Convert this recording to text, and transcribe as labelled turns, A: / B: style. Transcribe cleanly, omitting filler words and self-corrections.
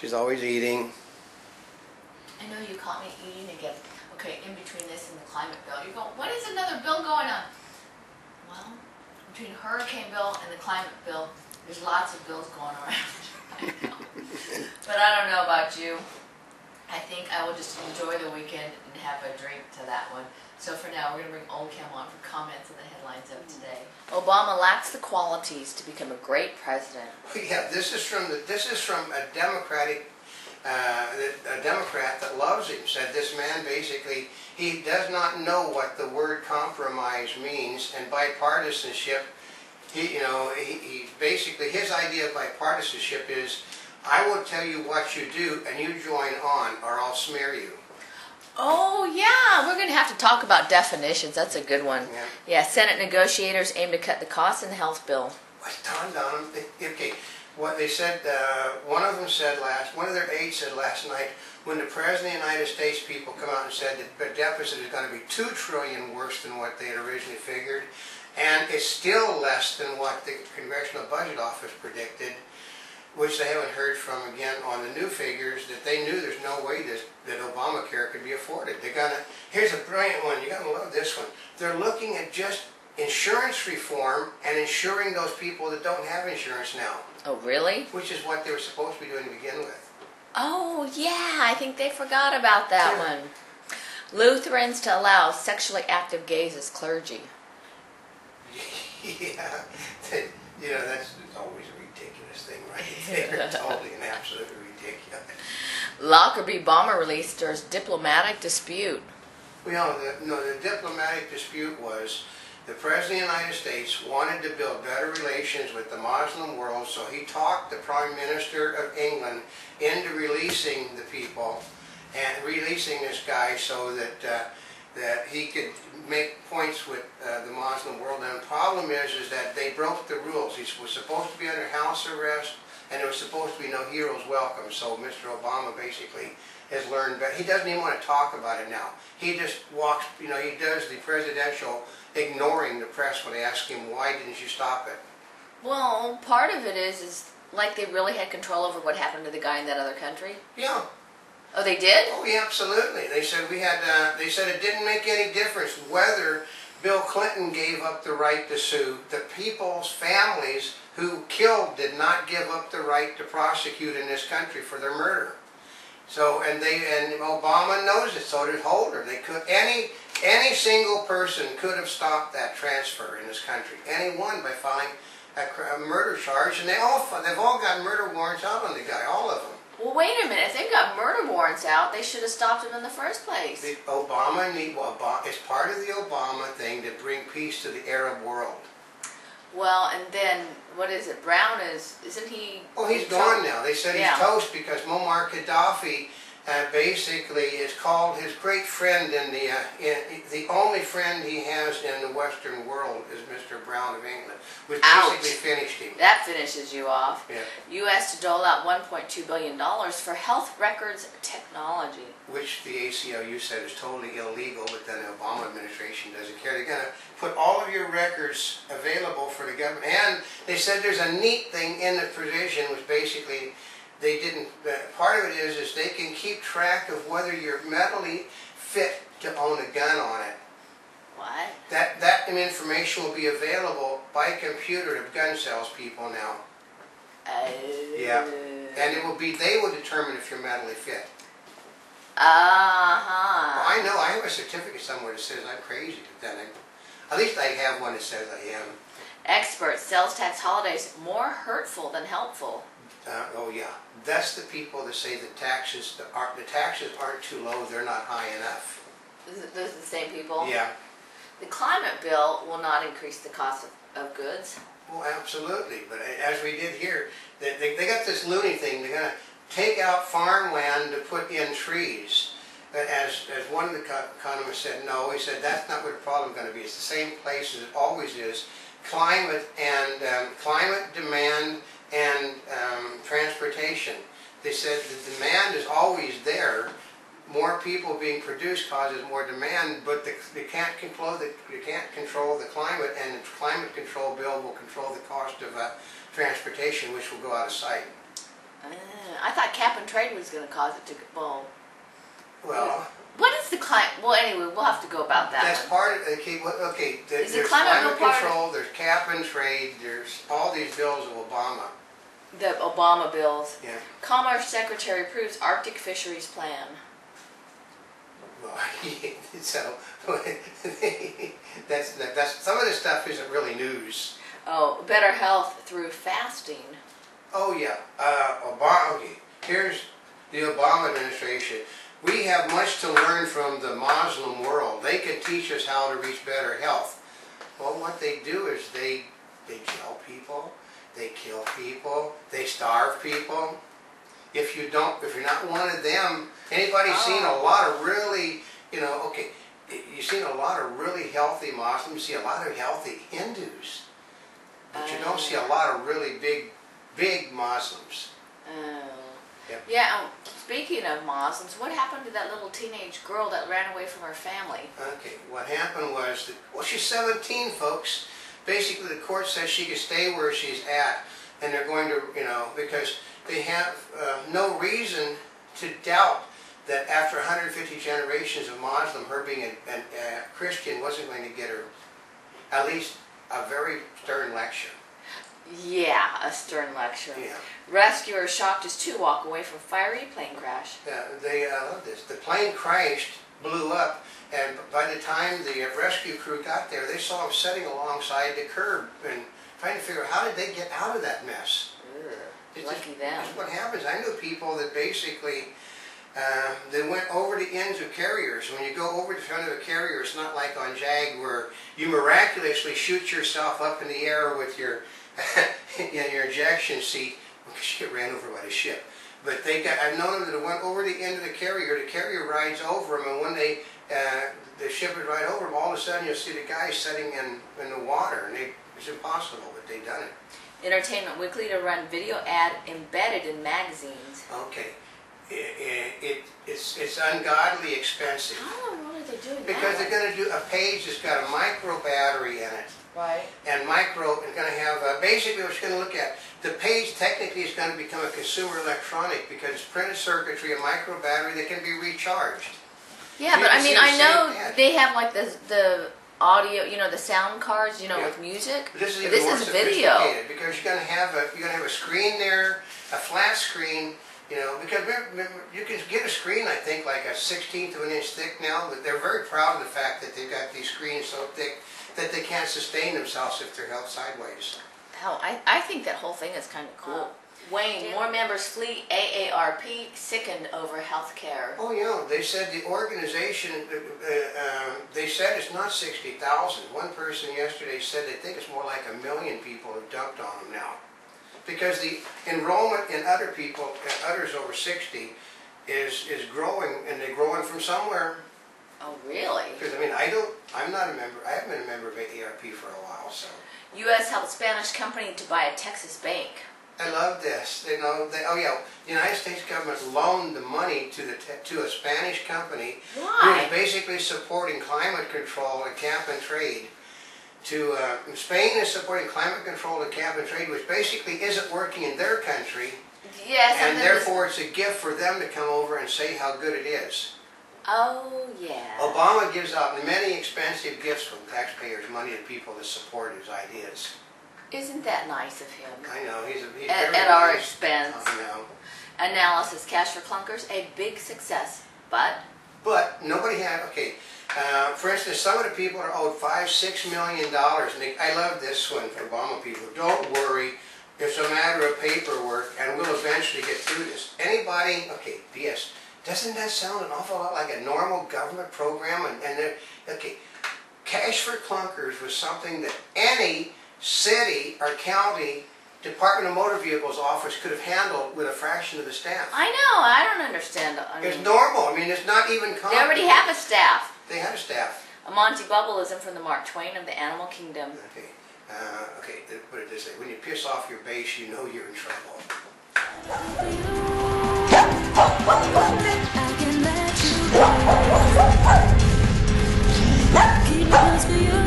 A: She's always eating.
B: I know you caught me eating again. Okay, in between this and the climate bill, you go, what is another bill going on? Well, between hurricane bill and the climate bill, there's lots of bills going around. I know. But I don't know about you. I think I will just enjoy the weekend and have a drink to that one. So for now, we're going to bring Oldecam on for comments on the headlines of today. Obama lacks the qualities to become a great president.
A: Yeah, this is from a Democrat that loves him. Said this man basically he does not know what the word compromise means, and bipartisanship. He basically his idea of bipartisanship is, I will tell you what you do, and you join on, or I'll smear you.
B: Oh, yeah. We're going to have to talk about definitions. That's a good one. Yeah, Senate negotiators aim to cut the costs in the health bill.
A: What dawned on them? Okay, what they said, one of their aides said last night, when the President of the United States people come out and said that the deficit is going to be $2 trillion worse than what they had originally figured, and it's still less than what the Congressional Budget Office predicted, which they haven't heard from again on the new figures, that they knew there's no way that Obamacare could be afforded. Here's a brilliant one, you gotta love this one. They're looking at just insurance reform and insuring those people that don't have insurance now.
B: Oh, really?
A: Which is what they were supposed to be doing to begin with.
B: Oh, yeah, I think they forgot about that one. Lutherans to allow sexually active gays as clergy.
A: Yeah, that's always a ridiculous thing, right? They're totally and absolutely ridiculous.
B: Lockerbie bomber release stirs diplomatic dispute.
A: Well, the diplomatic dispute was the President of the United States wanted to build better relations with the Muslim world, so he talked the Prime Minister of England into releasing the people and releasing this guy so that he could make points with the Muslim world. And the problem is that they broke the rules. He was supposed to be under house arrest, and there was supposed to be no heroes welcome. So Mr. Obama basically has learned, but he doesn't even want to talk about it now. He just walks, he does the presidential ignoring the press when they ask him, why didn't you stop it?
B: Well, part of it is like they really had control over what happened to the guy in that other country.
A: Yeah.
B: Oh, they did?
A: Oh, yeah, absolutely. They said they said it didn't make any difference whether Bill Clinton gave up the right to sue. The people's families who killed did not give up the right to prosecute in this country for their murder. So, and Obama knows it. So did Holder. They could any single person could have stopped that transfer in this country. Anyone by filing a murder charge, and they've all got murder warrants out on the guy, all of them.
B: Well, wait a minute. If they've got murder warrants out, they should have stopped him in the first place.
A: It's part of the Obama thing to bring peace to the Arab world.
B: Well, and then, what is it? Brown isn't he...
A: Oh, he's gone now. They said he's toast because Muammar Gaddafi basically is called his great friend the only friend he has in the Western world is Mr. Brown of England, which basically finished him.
B: That finishes you off.
A: Yeah.
B: U.S. to dole out $1.2 billion for health records technology.
A: Which the ACLU said is totally illegal, but then the Obama administration doesn't care. They're going to put all of your records available for the government. And they said there's a neat thing in the provision, which basically they didn't, part of it is they can keep track of whether you're mentally fit to own a gun on it.
B: What?
A: That information will be available by computer to gun salespeople now. Yeah. And they will determine if you're mentally fit.
B: Uh-huh.
A: Well, I know, I have a certificate somewhere that says I'm crazy, but then at least I have one that says I am.
B: Experts, sales tax holidays more hurtful than helpful.
A: Oh yeah, that's the people that say the taxes aren't too low, they're not high enough.
B: Those are the same people?
A: Yeah.
B: The climate bill will not increase the cost of goods.
A: Well, absolutely, but as we did here, they got this loony thing, they're going to take out farmland to put in trees. But as one of the economists said, no, he said that's not what the problem is going to be. It's the same place as it always is. Climate demand and transportation. They said the demand is always there. More people being produced causes more demand, but you can't control the climate, and the climate control bill will control the cost of transportation, which will go out of sight.
B: I thought cap and trade was going to cause it to go.
A: Well,
B: what is the climate? Well, anyway, we'll have to go about that.
A: that's
B: one.
A: part of okay.
B: Is the
A: There's
B: climate
A: climate
B: bill part
A: control. There's cap and trade. There's all these bills of Obama.
B: The Obama bills.
A: Yeah.
B: Commerce Secretary approves Arctic fisheries plan.
A: Well, so that's some of this stuff isn't really news.
B: Oh, better health through fasting.
A: Oh yeah, Obama. Okay, here's the Obama administration. We have much to learn from the Muslim world. They can teach us how to reach better health. Well, what they do is they jail people, they kill people, they starve people. If you're not one of them, anybody's seen a lot of really, okay, you've seen a lot of really healthy Muslims, you see a lot of healthy Hindus, but you don't see a lot of really big Muslims.
B: Oh.
A: Yep.
B: Yeah, speaking of Muslims, what happened to that little teenage girl that ran away from her family?
A: Okay, what happened was that, well, she's 17, folks. Basically, the court says she can stay where she's at, and they're going to, because they have no reason to doubt that after 150 generations of Muslim, her being a Christian wasn't going to get her at least a very stern lecture.
B: Yeah, a stern lecture.
A: Yeah.
B: Rescuers shocked as two walk away from fiery plane crash.
A: Yeah, I love this. The plane crashed, blew up, and by the time the rescue crew got there, they saw him sitting alongside the curb and trying to figure out how did they get out of that mess.
B: Lucky them.
A: That's what happens. I know people that basically they went over the ends of carriers. When you go over the front of a carrier, it's not like on JAG where you miraculously shoot yourself up in the air with your your ejection seat because you get ran over by the ship. But I've known them that went over the end of the carrier rides over them, and when the ship is right over them, all of a sudden you'll see the guy sitting in the water, and it's impossible, but they've done it.
B: Entertainment Weekly to run video ad embedded in magazines.
A: Okay. It's ungodly expensive.
B: How in the world are they doing
A: because
B: that?
A: they're going to do a page that's got a micro battery in it.
B: Right.
A: And going to have, basically what you're going to look at, the page technically is going to become a consumer electronic because it's printed circuitry, a micro battery that can be recharged.
B: Yeah,
A: You
B: but
A: can
B: I mean,
A: see the
B: I know
A: same ad.
B: they have like the audio, the sound cards,
A: Yeah.
B: with music.
A: This is
B: But
A: even more
B: this is video.
A: sophisticated because you're going to have a screen there, a flat screen. Because remember, you can get a screen, I think, like a 1/16 of an inch thick now, but they're very proud of the fact that they've got these screens so thick that they can't sustain themselves if they're held sideways.
B: Hell, I think that whole thing is kind of cool. Wayne, more members flee AARP, sickened over health care.
A: Oh, yeah, they said the organization, they said it's not 60,000. One person yesterday said they think it's more like 1 million people have dumped on them now. Because the enrollment in other people, others over 60, is growing, and they're growing from somewhere.
B: Oh, really?
A: Because I'm not a member. I haven't been a member of AARP for a while, so.
B: U.S. helped Spanish company to buy a Texas bank.
A: I love this. The United States government loaned the money to a Spanish company who
B: Why?
A: is basically supporting climate control and cap and trade. Spain is supporting climate control and cap and trade, which basically isn't working in their country,
B: Yes,
A: and therefore it's a gift for them to come over and say how good it is.
B: Oh, yeah.
A: Obama gives out many expensive gifts from taxpayers' money to people that support his ideas.
B: Isn't that nice of him?
A: I know, he's
B: At
A: very
B: our
A: nice.
B: expense.
A: I know.
B: Analysis, Cash for Clunkers, a big success. But
A: But nobody had, for instance, some of the people are owed $5–6 million, and I love this one for Obama people. Don't worry, it's a matter of paperwork, and we'll eventually get through this. Anybody, PS, doesn't that sound an awful lot like a normal government program? Cash for Clunkers was something that any city or county Department of Motor Vehicles office could have handled with a fraction of the staff.
B: I know, I don't understand.
A: It's normal. It's not even complicated.
B: They already have a staff.
A: They had a staff.
B: A Monty Bubbleism from the Mark Twain of the Animal Kingdom.
A: Put it this way. When you piss off your base, you know you're in trouble.
C: I can let you go. Keep close for you.